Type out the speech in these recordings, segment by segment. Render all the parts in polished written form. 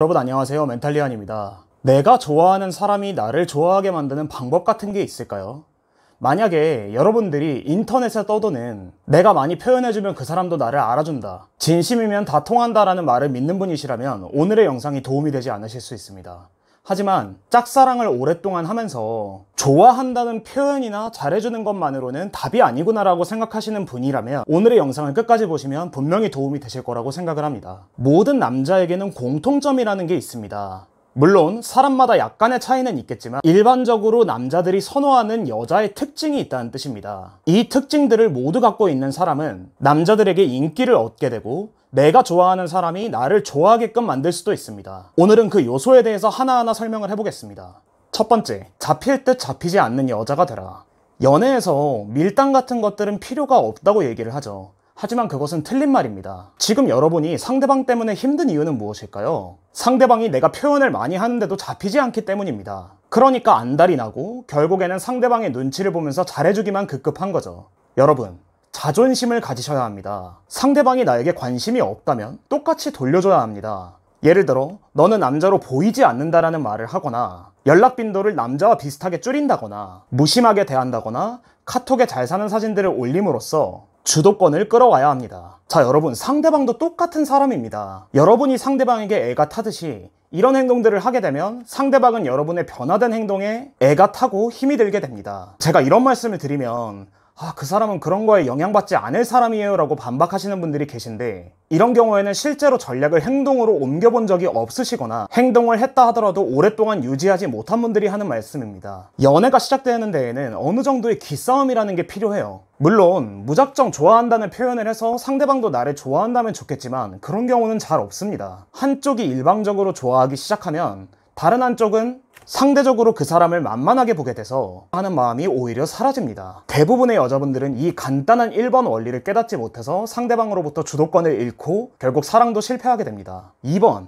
여러분 안녕하세요. 멘탈리안입니다. 내가 좋아하는 사람이 나를 좋아하게 만드는 방법 같은 게 있을까요? 만약에 여러분들이 인터넷에 떠도는 내가 많이 표현해주면 그 사람도 나를 알아준다, 진심이면 다 통한다라는 말을 믿는 분이시라면 오늘의 영상이 도움이 되지 않으실 수 있습니다. 하지만 짝사랑을 오랫동안 하면서 좋아한다는 표현이나 잘해주는 것만으로는 답이 아니구나라고 생각하시는 분이라면 오늘의 영상을 끝까지 보시면 분명히 도움이 되실 거라고 생각을 합니다. 모든 남자에게는 공통점이라는 게 있습니다. 물론 사람마다 약간의 차이는 있겠지만 일반적으로 남자들이 선호하는 여자의 특징이 있다는 뜻입니다. 이 특징들을 모두 갖고 있는 사람은 남자들에게 인기를 얻게 되고 내가 좋아하는 사람이 나를 좋아하게끔 만들 수도 있습니다. 오늘은 그 요소에 대해서 하나하나 설명을 해보겠습니다. 첫 번째, 잡힐 듯 잡히지 않는 여자가 되라. 연애에서 밀당 같은 것들은 필요가 없다고 얘기를 하죠. 하지만 그것은 틀린 말입니다. 지금 여러분이 상대방 때문에 힘든 이유는 무엇일까요? 상대방이 내가 표현을 많이 하는데도 잡히지 않기 때문입니다. 그러니까 안달이 나고 결국에는 상대방의 눈치를 보면서 잘해주기만 급급한 거죠. 여러분, 자존심을 가지셔야 합니다. 상대방이 나에게 관심이 없다면 똑같이 돌려줘야 합니다. 예를 들어 너는 남자로 보이지 않는다라는 말을 하거나 연락 빈도를 남자와 비슷하게 줄인다거나 무심하게 대한다거나 카톡에 잘 사는 사진들을 올림으로써 주도권을 끌어와야 합니다. 자, 여러분, 상대방도 똑같은 사람입니다. 여러분이 상대방에게 애가 타듯이 이런 행동들을 하게 되면 상대방은 여러분의 변화된 행동에 애가 타고 힘이 들게 됩니다. 제가 이런 말씀을 드리면 그 사람은 그런 거에 영향받지 않을 사람이에요 라고 반박하시는 분들이 계신데, 이런 경우에는 실제로 전략을 행동으로 옮겨본 적이 없으시거나 행동을 했다 하더라도 오랫동안 유지하지 못한 분들이 하는 말씀입니다. 연애가 시작되는 데에는 어느 정도의 기싸움이라는 게 필요해요. 물론 무작정 좋아한다는 표현을 해서 상대방도 나를 좋아한다면 좋겠지만 그런 경우는 잘 없습니다. 한쪽이 일방적으로 좋아하기 시작하면 다른 한쪽은 상대적으로 그 사람을 만만하게 보게 돼서 하는 마음이 오히려 사라집니다. 대부분의 여자분들은 이 간단한 1번 원리를 깨닫지 못해서 상대방으로부터 주도권을 잃고 결국 사랑도 실패하게 됩니다. 2번,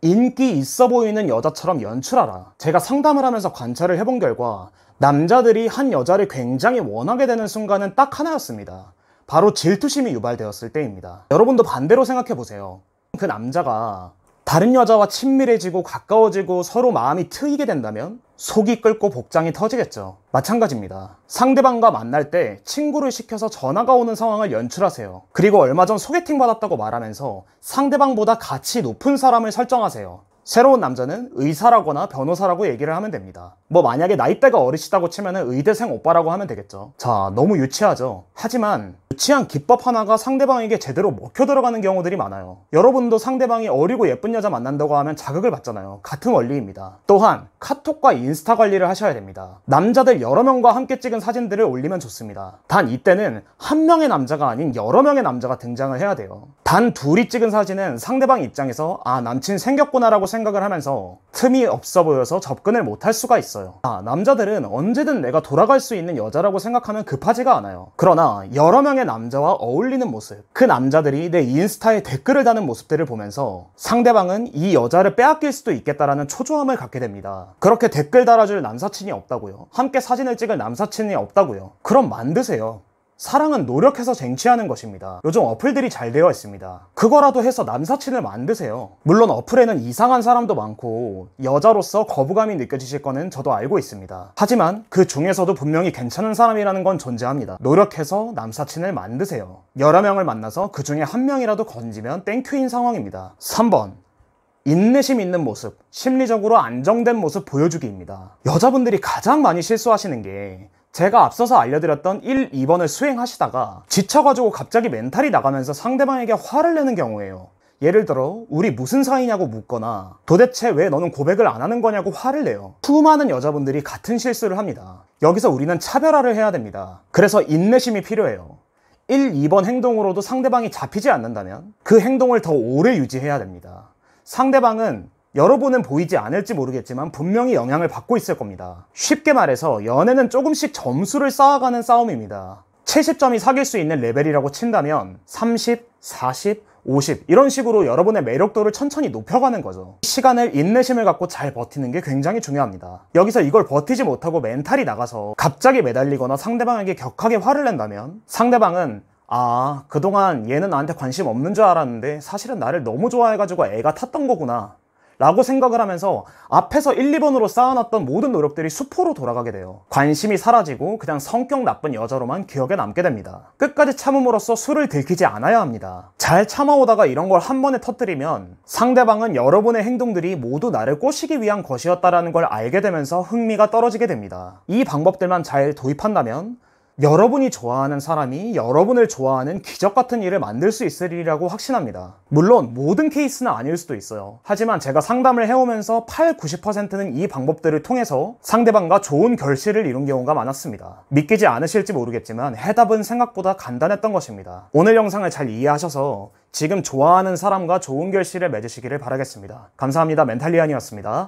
인기 있어 보이는 여자처럼 연출하라. 제가 상담을 하면서 관찰을 해본 결과 남자들이 한 여자를 굉장히 원하게 되는 순간은 딱 하나였습니다. 바로 질투심이 유발되었을 때입니다. 여러분도 반대로 생각해보세요. 그 남자가 다른 여자와 친밀해지고 가까워지고 서로 마음이 트이게 된다면 속이 끓고 복장이 터지겠죠. 마찬가지입니다. 상대방과 만날 때 친구를 시켜서 전화가 오는 상황을 연출하세요. 그리고 얼마 전 소개팅 받았다고 말하면서 상대방보다 가치 높은 사람을 설정하세요. 새로운 남자는 의사라거나 변호사라고 얘기를 하면 됩니다. 만약에 나이대가 어리시다고 치면은 의대생 오빠라고 하면 되겠죠. 자, 너무 유치하죠. 하지만 유치한 기법 하나가 상대방에게 제대로 먹혀 들어가는 경우들이 많아요. 여러분도 상대방이 어리고 예쁜 여자 만난다고 하면 자극을 받잖아요. 같은 원리입니다. 또한 카톡과 인스타 관리를 하셔야 됩니다. 남자들 여러 명과 함께 찍은 사진들을 올리면 좋습니다. 단 이때는 한 명의 남자가 아닌 여러 명의 남자가 등장을 해야 돼요. 단 둘이 찍은 사진은 상대방 입장에서 남친 생겼구나 라고 생각을 하면서 틈이 없어 보여서 접근을 못할 수가 있어요. 남자들은 언제든 내가 돌아갈 수 있는 여자라고 생각하면 급하지가 않아요. 그러나 여러 명의 남자와 어울리는 모습, 그 남자들이 내 인스타에 댓글을 다는 모습들을 보면서 상대방은 이 여자를 빼앗길 수도 있겠다라는 초조함을 갖게 됩니다. 그렇게 댓글 달아줄 남사친이 없다고요? 함께 사진을 찍을 남사친이 없다고요? 그럼 만드세요. 사랑은 노력해서 쟁취하는 것입니다. 요즘 어플들이 잘 되어 있습니다. 그거라도 해서 남사친을 만드세요. 물론 어플에는 이상한 사람도 많고 여자로서 거부감이 느껴지실 거는 저도 알고 있습니다. 하지만 그 중에서도 분명히 괜찮은 사람이라는 건 존재합니다. 노력해서 남사친을 만드세요. 여러 명을 만나서 그 중에 한 명이라도 건지면 땡큐인 상황입니다. 3번, 인내심 있는 모습, 심리적으로 안정된 모습 보여주기입니다. 여자분들이 가장 많이 실수하시는 게 제가 앞서서 알려드렸던 1, 2번을 수행하시다가 지쳐가지고 갑자기 멘탈이 나가면서 상대방에게 화를 내는 경우예요. 예를 들어 우리 무슨 사이냐고 묻거나 도대체 왜 너는 고백을 안 하는 거냐고 화를 내요. 수많은 여자분들이 같은 실수를 합니다. 여기서 우리는 차별화를 해야 됩니다. 그래서 인내심이 필요해요. 1, 2번 행동으로도 상대방이 잡히지 않는다면 그 행동을 더 오래 유지해야 됩니다. 상대방은 여러분은 보이지 않을지 모르겠지만 분명히 영향을 받고 있을 겁니다. 쉽게 말해서 연애는 조금씩 점수를 쌓아가는 싸움입니다. 70점이 사귈 수 있는 레벨이라고 친다면 30, 40, 50 이런 식으로 여러분의 매력도를 천천히 높여가는 거죠. 시간을, 인내심을 갖고 잘 버티는 게 굉장히 중요합니다. 여기서 이걸 버티지 못하고 멘탈이 나가서 갑자기 매달리거나 상대방에게 격하게 화를 낸다면 상대방은 그동안 얘는 나한테 관심 없는 줄 알았는데 사실은 나를 너무 좋아해가지고 애가 탔던 거구나 라고 생각을 하면서 앞에서 1, 2번으로 쌓아놨던 모든 노력들이 수포로 돌아가게 돼요. 관심이 사라지고 그냥 성격 나쁜 여자로만 기억에 남게 됩니다. 끝까지 참음으로써 술을 들키지 않아야 합니다. 잘 참아오다가 이런 걸 한 번에 터뜨리면 상대방은 여러분의 행동들이 모두 나를 꼬시기 위한 것이었다라는 걸 알게 되면서 흥미가 떨어지게 됩니다. 이 방법들만 잘 도입한다면 여러분이 좋아하는 사람이 여러분을 좋아하는 기적 같은 일을 만들 수 있으리라고 확신합니다. 물론 모든 케이스는 아닐 수도 있어요. 하지만 제가 상담을 해오면서 8, 90%는 이 방법들을 통해서 상대방과 좋은 결실을 이룬 경우가 많았습니다. 믿기지 않으실지 모르겠지만 해답은 생각보다 간단했던 것입니다. 오늘 영상을 잘 이해하셔서 지금 좋아하는 사람과 좋은 결실을 맺으시기를 바라겠습니다. 감사합니다. 멘탈리안이었습니다.